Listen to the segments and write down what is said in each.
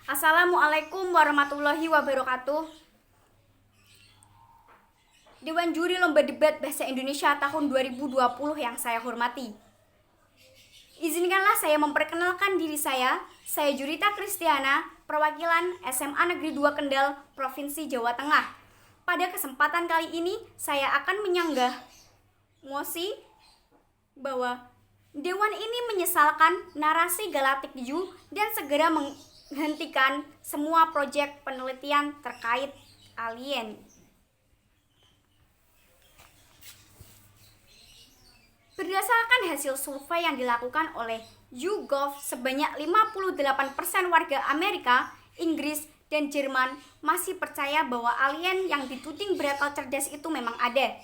Assalamualaikum warahmatullahi wabarakatuh. Dewan Juri Lomba Debat Bahasa Indonesia tahun 2020 yang saya hormati. Izinkanlah saya memperkenalkan diri saya. Saya Jurita Kristiana, perwakilan SMA Negeri 2 Kendal, Provinsi Jawa Tengah. Pada kesempatan kali ini, saya akan menyanggah mosi bahwa Dewan ini menyesalkan narasi Galactic View dan segera menghentikan semua proyek penelitian terkait alien. Berdasarkan hasil survei yang dilakukan oleh YouGov, sebanyak 58% warga Amerika, Inggris, dan Jerman masih percaya bahwa alien yang dituding berakal cerdas itu memang ada.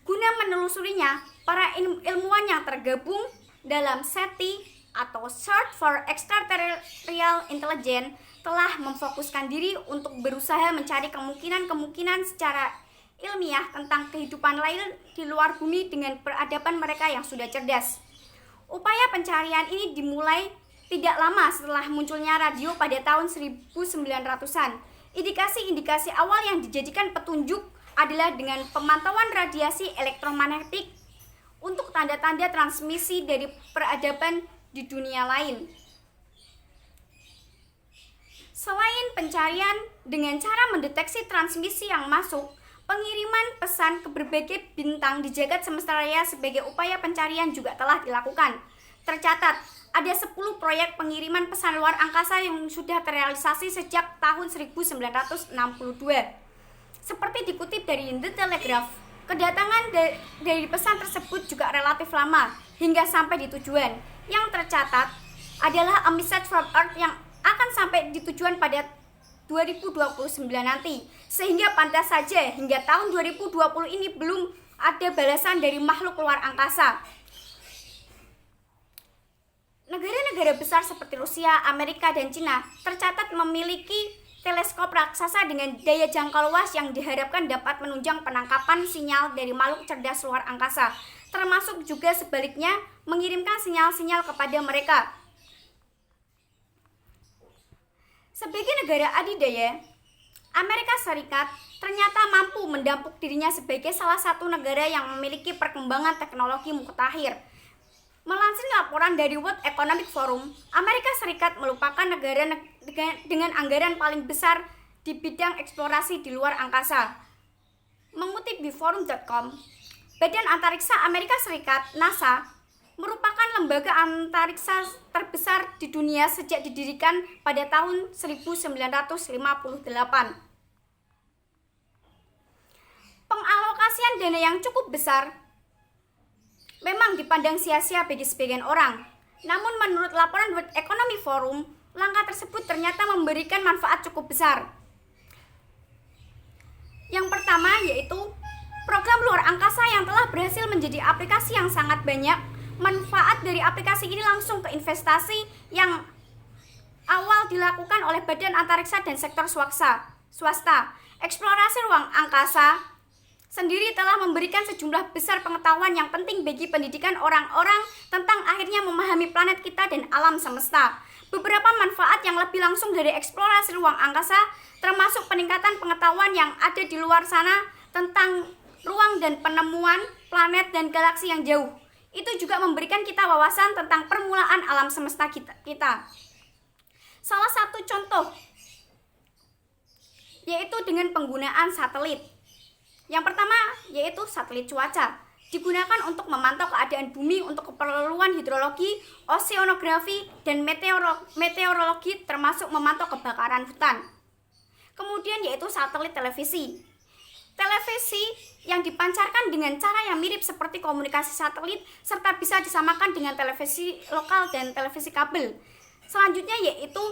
Guna menelusurinya, para ilmuwan yang tergabung dalam SETI atau Search for Extraterrestrial Intelligence telah memfokuskan diri untuk berusaha mencari kemungkinan-kemungkinan secara ilmiah tentang kehidupan lain di luar bumi dengan peradaban mereka yang sudah cerdas. Upaya pencarian ini dimulai tidak lama setelah munculnya radio pada tahun 1900-an. Indikasi-indikasi awal yang dijadikan petunjuk adalah dengan pemantauan radiasi elektromagnetik untuk tanda-tanda transmisi dari peradaban di dunia lain. Selain pencarian dengan cara mendeteksi transmisi yang masuk, pengiriman pesan ke berbagai bintang di jagat semesta raya sebagai upaya pencarian juga telah dilakukan. Tercatat, ada 10 proyek pengiriman pesan luar angkasa yang sudah terrealisasi sejak tahun 1962. Seperti dikutip dari The Telegraph, kedatangan dari pesan tersebut juga relatif lama, hingga sampai di tujuan. Yang tercatat adalah a message from Earth yang akan sampai di tujuan pada 2029 nanti, sehingga pantas saja hingga tahun 2020 ini belum ada balasan dari makhluk luar angkasa. Negara-negara besar seperti Rusia, Amerika, dan Cina tercatat memiliki teleskop raksasa dengan daya jangkau luas yang diharapkan dapat menunjang penangkapan sinyal dari makhluk cerdas luar angkasa, termasuk juga sebaliknya mengirimkan sinyal-sinyal kepada mereka. Sebagai negara adidaya, Amerika Serikat ternyata mampu mendampuk dirinya sebagai salah satu negara yang memiliki perkembangan teknologi mutakhir. Melansir laporan dari World Economic Forum, Amerika Serikat merupakan negara dengan anggaran paling besar di bidang eksplorasi di luar angkasa. Mengutip di forum.com, Badan Antariksa Amerika Serikat, NASA, merupakan lembaga antariksa terbesar di dunia sejak didirikan pada tahun 1958. Pengalokasian dana yang cukup besar memang dipandang sia-sia bagi sebagian orang. Namun menurut laporan World Economic Forum, langkah tersebut ternyata memberikan manfaat cukup besar. Yang pertama yaitu program luar angkasa yang telah berhasil menjadi aplikasi yang sangat banyak. Manfaat dari aplikasi ini langsung ke investasi yang awal dilakukan oleh badan antariksa dan sektor swasta. Eksplorasi ruang angkasa sendiri telah memberikan sejumlah besar pengetahuan yang penting bagi pendidikan orang-orang tentang akhirnya memahami planet kita dan alam semesta. Beberapa manfaat yang lebih langsung dari eksplorasi ruang angkasa termasuk peningkatan pengetahuan yang ada di luar sana tentang ruang dan penemuan planet dan galaksi yang jauh. Itu juga memberikan kita wawasan tentang permulaan alam semesta kita. Salah satu contoh yaitu dengan penggunaan satelit. Yang pertama yaitu satelit cuaca, digunakan untuk memantau keadaan bumi untuk keperluan hidrologi, oseanografi, dan meteorologi termasuk memantau kebakaran hutan. Kemudian yaitu satelit televisi. Televisi yang dipancarkan dengan cara yang mirip seperti komunikasi satelit serta bisa disamakan dengan televisi lokal dan televisi kabel. Selanjutnya yaitu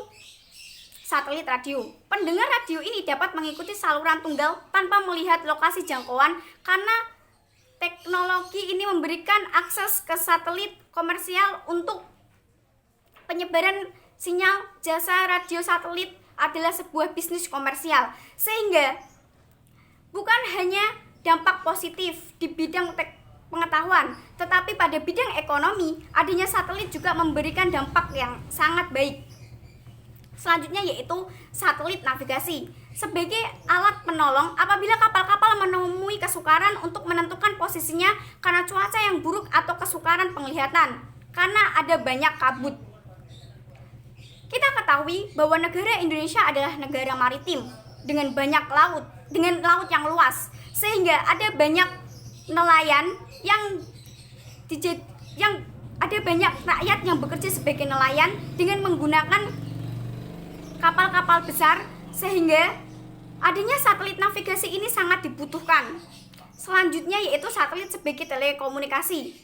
satelit radio. Pendengar radio ini dapat mengikuti saluran tunggal tanpa melihat lokasi jangkauan karena teknologi ini memberikan akses ke satelit komersial untuk penyebaran sinyal. Jasa radio satelit adalah sebuah bisnis komersial, sehingga bukan hanya dampak positif di bidang pengetahuan, tetapi pada bidang ekonomi adanya satelit juga memberikan dampak yang sangat baik. Selanjutnya yaitu satelit navigasi sebagai alat penolong apabila kapal-kapal menemui kesukaran untuk menentukan posisinya karena cuaca yang buruk atau kesukaran penglihatan karena ada banyak kabut. Kita ketahui bahwa negara Indonesia adalah negara maritim dengan banyak laut, dengan laut yang luas, sehingga ada banyak nelayan ada banyak rakyat yang bekerja sebagai nelayan dengan menggunakan kapal-kapal besar, sehingga adanya satelit navigasi ini sangat dibutuhkan. Selanjutnya yaitu satelit sebagai telekomunikasi.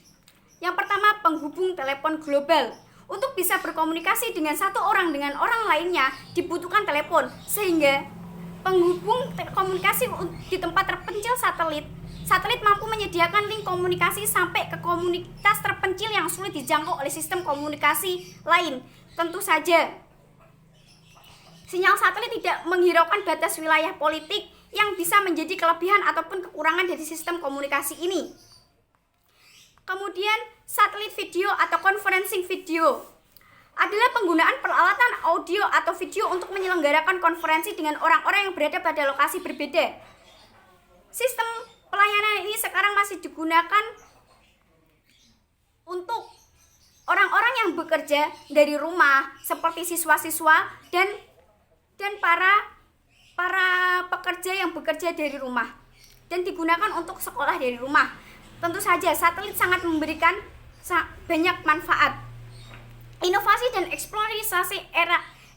Yang pertama, penghubung telepon global. Untuk bisa berkomunikasi dengan satu orang dengan orang lainnya dibutuhkan telepon, sehingga penghubung komunikasi di tempat terpencil satelit mampu menyediakan link komunikasi sampai ke komunitas terpencil yang sulit dijangkau oleh sistem komunikasi lain. Tentu saja sinyal satelit tidak menghiraukan batas wilayah politik yang bisa menjadi kelebihan ataupun kekurangan dari sistem komunikasi ini. Kemudian satelit video atau conferencing video adalah penggunaan peralatan audio atau video untuk menyelenggarakan konferensi dengan orang-orang yang berada pada lokasi berbeda. Sistem pelayanan ini sekarang masih digunakan untuk orang-orang yang bekerja dari rumah seperti siswa-siswa dan para pekerja yang bekerja dari rumah dan digunakan untuk sekolah dari rumah. Tentu saja satelit sangat memberikan banyak manfaat. Inovasi dan eksplorasi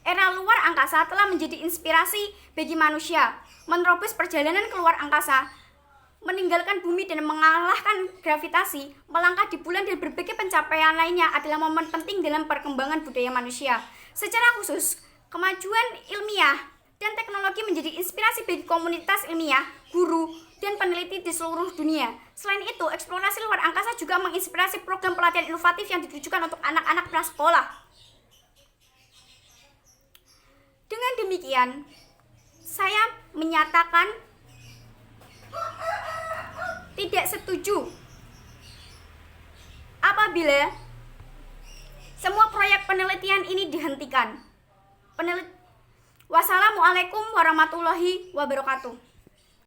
era luar angkasa telah menjadi inspirasi bagi manusia. Menerobos perjalanan keluar angkasa, meninggalkan bumi dan mengalahkan gravitasi, melangkah di bulan dan berbagai pencapaian lainnya adalah momen penting dalam perkembangan budaya manusia. Secara khusus, kemajuan ilmiah dan teknologi menjadi inspirasi bagi komunitas ilmiah, guru, dan peneliti di seluruh dunia. Selain itu, eksplorasi luar angkasa juga menginspirasi program pelatihan inovatif yang ditujukan untuk anak-anak prasekolah. Dengan demikian, saya menyatakan tidak setuju apabila semua proyek penelitian ini dihentikan. Wassalamualaikum warahmatullahi wabarakatuh.